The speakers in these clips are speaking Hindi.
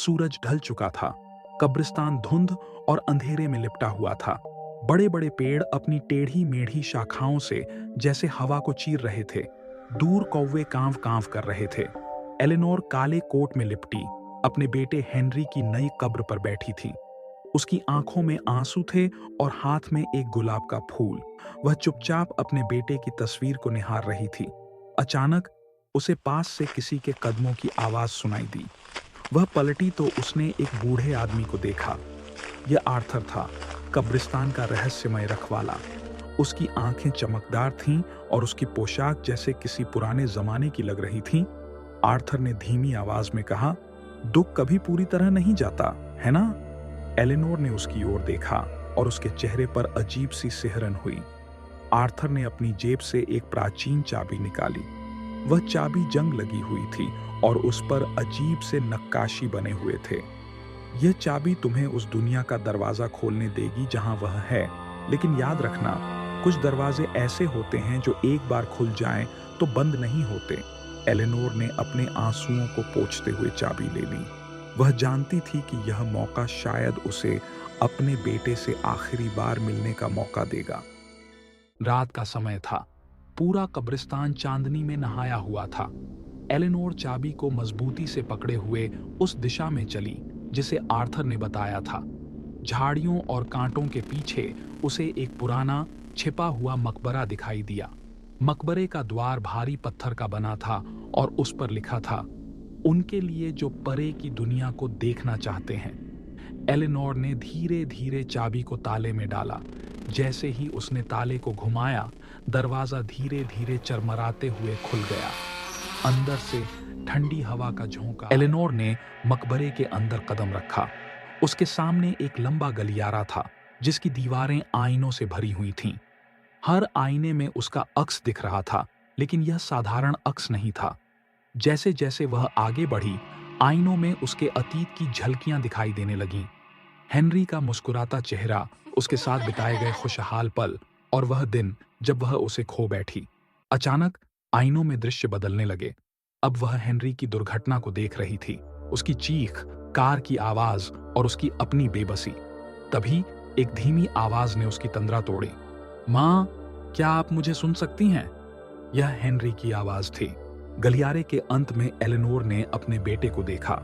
सूरज ढल चुका था। कब्रिस्तान धुंध और अंधेरे में लिपटा हुआ था। बड़े बड़े पेड़ अपनी टेढ़ी मेढ़ी शाखाओं से जैसे हवा को चीर रहे थे। दूर कौवे कांव कांव कर रहे थे। एलेनोर काले कोट में लिपटी अपने बेटे हेनरी की नई कब्र पर बैठी थी। उसकी आंखों में आंसू थे और हाथ में एक गुलाब का फूल। वह चुपचाप अपने बेटे की तस्वीर को निहार रही थी। अचानक उसे पास से किसी के कदमों की आवाज सुनाई दी। वह पलटी तो उसने एक बूढ़े आदमी को देखा। यह आर्थर था, कब्रिस्तान का रहस्यमय रखवाला। उसकी आंखें चमकदार थीं और उसकी पोशाक जैसे किसी पुराने जमाने की लग रही थी। आर्थर ने धीमी आवाज में कहा, दुख कभी पूरी तरह नहीं जाता, है ना? एलेनोर ने उसकी ओर देखा और उसके चेहरे पर अजीब सी सिहरन हुई। आर्थर ने अपनी जेब से एक प्राचीन चाबी निकाली। वह चाबी जंग लगी हुई थी और उस पर अजीब से नक्काशी बने हुए थे। यह चाबी तुम्हें उस दुनिया का दरवाजा खोलने देगी जहां वह है, लेकिन याद रखना, कुछ दरवाजे ऐसे होते हैं जो एक बार खुल जाएं तो बंद नहीं होते। एलेनोर ने अपने आंसुओं को पोंछते हुए चाबी ले ली। वह जानती थी कि यह मौका शायद उसे अपने बेटे से आखिरी बार मिलने का मौका देगा। रात का समय था। पूरा कब्रिस्तान चांदनी में नहाया हुआ था। एलेनोर चाबी को मजबूती से पकड़े हुए उस दिशा में चली जिसे आर्थर ने बताया था। झाड़ियों और कांटों के पीछे उसे एक पुराना छिपा हुआ मकबरा दिखाई दिया। मकबरे का द्वार भारी पत्थर का बना था और उस पर लिखा था, उनके लिए जो परे की दुनिया को देखना चाहते हैं। एलेनोर ने धीरे धीरे चाबी को ताले में डाला। जैसे ही उसने ताले को घुमाया, दरवाजा धीरे धीरे चरमराते हुए खुल गया। अंदर से ठंडी हवा का झोंका। एलेनोर ने मकबरे के अंदर कदम रखा। उसके सामने एक लंबा गलियारा था जिसकी दीवारें आईनों से भरी हुई थीं। हर आईने में उसका अक्स दिख रहा था, लेकिन यह साधारण अक्स नहीं था। जैसे जैसे वह आगे बढ़ी, आईनों में उसके अतीत की झलकियां दिखाई देने लगीं। हेनरी का मुस्कुराता चेहरा, उसके साथ बिताए गए खुशहाल पल और वह दिन जब वह उसे खो बैठी। अचानक आईनों में दृश्य बदलने लगे। अब वह हेनरी की दुर्घटना को देख रही थी, उसकी चीख, कार की आवाज और उसकी अपनी बेबसी। तभी एक धीमी आवाज ने उसकी तंद्रा तोड़ी। माँ, क्या आप मुझे सुन सकती हैं? यह हेनरी की आवाज थी। गलियारे के अंत में एलेनोर ने अपने बेटे को देखा।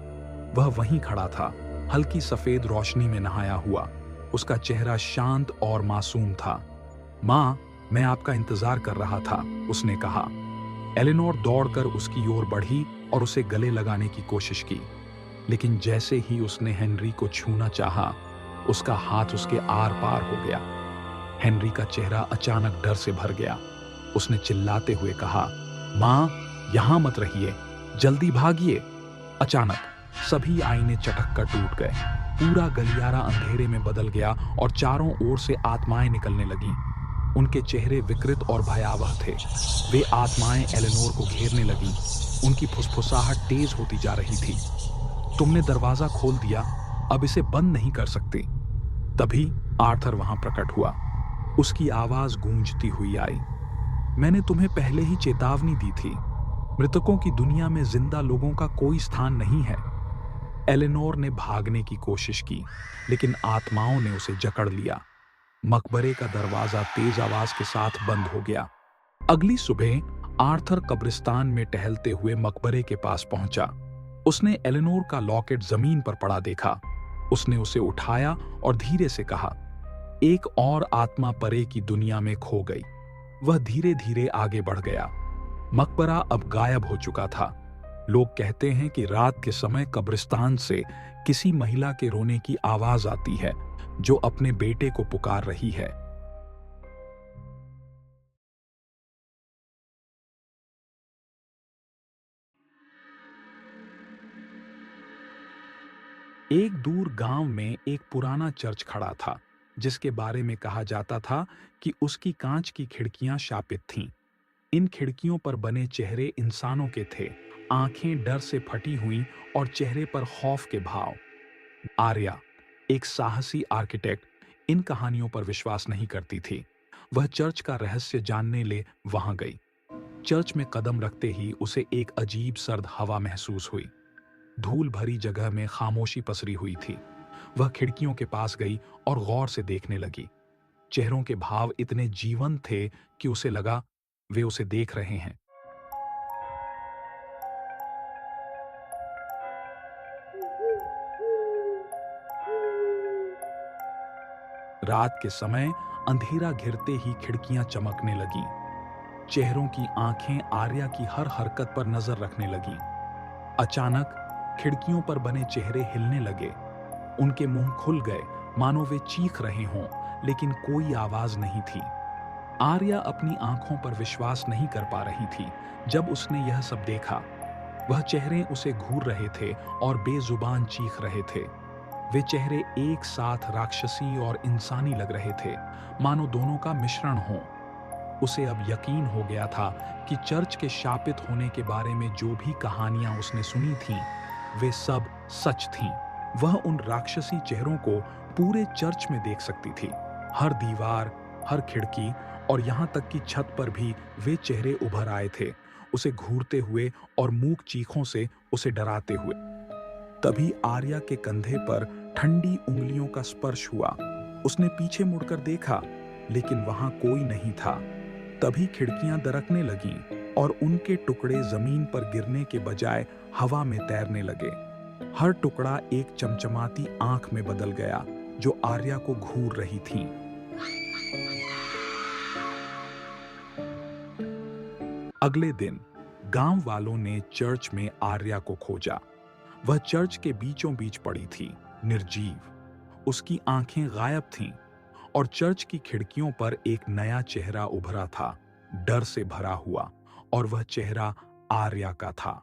वह वहीं खड़ा था, हल्की सफेद रोशनी में नहाया हुआ। उसका चेहरा शांत और मासूम था। माँ, मैं आपका इंतजार कर रहा था, उसने कहा। एलेनोर दौड़कर उसकी ओर बढ़ी और उसे गले लगाने की कोशिश की, लेकिन जैसे ही उसने हेनरी को छूना चाहा, उसका हाथ उसके आर पार हो गया। हेनरी का चेहरा अचानक डर से भर गया। उसने चिल्लाते हुए कहा, माँ, यहां मत रहिए, जल्दी भागिए। अचानक सभी आईने चटक कर टूट गए। पूरा गलियारा अंधेरे में बदल गया और चारों ओर से आत्माएं निकलने लगीं। उनके चेहरे विकृत और भयावह थे। वे आत्माएं एलेनोर को घेरने लगीं। उनकी फुसफुसाहट तेज होती जा रही थी। तुमने दरवाजा खोल दिया, अब इसे बंद नहीं कर सकते। तभी आर्थर वहां प्रकट हुआ। उसकी आवाज गूंजती हुई आई। मैंने तुम्हें पहले ही चेतावनी दी थी, मृतकों की दुनिया में जिंदा लोगों का कोई स्थान नहीं है। एलेनोर ने भागने की कोशिश की, लेकिन आत्माओं ने उसे जकड़ लिया। मकबरे का दरवाजा तेज आवाज के साथ बंद हो गया। अगली सुबह आर्थर कब्रिस्तान में टहलते हुए मकबरे के पास पहुंचा। उसने एलेनोर का लॉकेट जमीन पर पड़ा देखा। उसने उसे उठाया और धीरे से कहा, एक और आत्मा परे की दुनिया में खो गई। वह धीरे धीरे आगे बढ़ गया। मकबरा अब गायब हो चुका था। लोग कहते हैं कि रात के समय कब्रिस्तान से किसी महिला के रोने की आवाज आती है जो अपने बेटे को पुकार रही है। एक दूर गांव में एक पुराना चर्च खड़ा था, जिसके बारे में कहा जाता था कि उसकी कांच की खिड़कियां शापित थीं। इन खिड़कियों पर बने चेहरे इंसानों के थे, आंखें डर से फटी हुई और चेहरे पर खौफ के भाव। आर्या, एक साहसी आर्किटेक्ट, इन कहानियों पर विश्वास नहीं करती थी। वह चर्च का रहस्य जानने ले वहां गई। चर्च में कदम रखते ही उसे एक अजीब सर्द हवा महसूस हुई। धूल भरी जगह में खामोशी पसरी हुई थी। वह खिड़कियों के पास गई और गौर से देखने लगी। चेहरों के भाव इतने जीवंत थे कि उसे लगा वे उसे देख रहे हैं। रात के समय अंधेरा घिरते ही खिड़कियां चमकने लगीं। चेहरों की आंखें आर्या की हर हरकत पर नजर रखने लगीं। अचानक खिड़कियों पर बने चेहरे हिलने लगे। उनके मुंह खुल गए, मानो वे चीख रहे हों, लेकिन कोई आवाज नहीं थी। आर्या अपनी आंखों पर विश्वास नहीं कर पा रही थी जब उसने यह सब देखा। वह चेहरे उसे घूर रहे थे और बेजुबान चीख रहे थे। वे चेहरे एक साथ राक्षसी और इंसानी लग रहे थे, मानो दोनों का मिश्रण हो। उसे अब यकीन हो गया था कि चर्च के शापित होने के बारे में जो भी कहानियां उसने सुनी थीं, वे सब सच थीं। वह उन राक्षसी चेहरों को पूरे चर्च में देख सकती थी। हर दीवार, हर खिड़की और यहाँ तक कि छत पर भी वे चेहरे उभर आए थे, उसे घूरते हुए और मूक चीखों से उसे डराते हुए। तभी आर्या के कंधे पर ठंडी उंगलियों का स्पर्श हुआ। उसने पीछे मुड़कर देखा, लेकिन वहां कोई नहीं था। तभी खिड़कियां दरकने लगीं और उनके टुकड़े जमीन पर गिरने के बजाय हवा में तैरने लगे। हर टुकड़ा एक चमचमाती आंख में बदल गया, जो आर्या को घूर रही थीं। अगले दिन गांव वालों ने चर्च में आर्या को खोजा। वह चर्च के बीचों बीच पड़ी थी, निर्जीव। उसकी आंखें गायब थीं और चर्च की खिड़कियों पर एक नया चेहरा उभरा था, डर से भरा हुआ, और वह चेहरा आर्या का था।